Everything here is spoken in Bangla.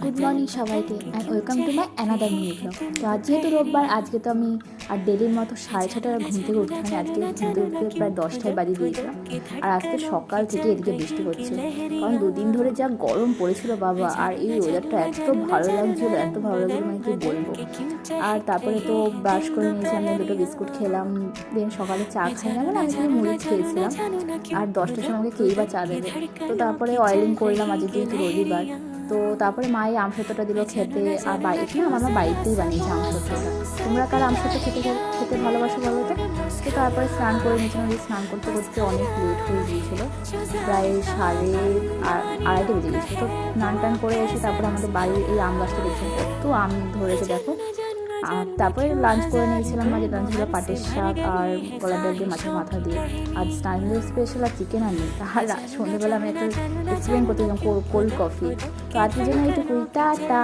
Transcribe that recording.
গুড মর্নিং সবাইকে and welcome to my another new blog. তো আজ যেহেতু রোববার, আজকে তো আমি আর ডেলির মতো 6:30 ঘুম থেকে উঠতে হয়। আজকে ঘুমতে উঠতে প্রায় 10টায় বাজিয়ে দিয়েছিলাম। আর আজকে সকাল থেকে এদিকে বৃষ্টি হচ্ছে, কারণ দুদিন ধরে যা গরম পড়েছিল বাবা। আর এই ওয়েদারটা এত ভালো লাগছিল, এত ভালো লাগছিল মানে কি বলবো। আর তারপরে তো ব্রাশ করে নিয়েছি, আমি দুটো বিস্কুট খেলাম। দেন সকালে চা খাই না, মানে আমি শুধু মুড়ি খেয়েছিলাম। আর 10টার সময় আমাকে কেই বা চা দেবে। তো তারপরে অয়েলিং করলাম, আজকে যেহেতু রবিবার। তো তারপরে মায়ের আমসত্ত্বটা দিল খেতে। আর বাড়িতে না, আমার মা বাড়িতেই বানিয়েছে আমসত্ত্বটা। তোমরা কারা আমসত্ত্ব খেতে খেতে ভালোবাসো বলো তো? তো তারপরে স্নান করে নিয়েছিলাম। স্নান করতে করতে অনেক লেট হয়ে গিয়েছিল, প্রায় 2:30 বেজে গিয়েছিল। তো স্নান টান করে এসে তারপরে আমাদের বাড়ির এই আম গাছটা দেখছিলাম, কত আম ধরেছে দেখো। আর তারপরে লাঞ্চ করে নিয়েছিলাম। মাঝে লাঞ্চ ছিল পাটের শাক আর কলার ডাল দিয়ে মাছের মাথা দিয়ে। আর স্নানের স্পেশাল আর চিকেন আর নেই। আর সন্ধ্যেবেলা আমি একটা এক্সপেরিমেন্ট করতে গেলাম, কোল্ড কফি। তো আজকের জন্য এইটুকুই, টাটা।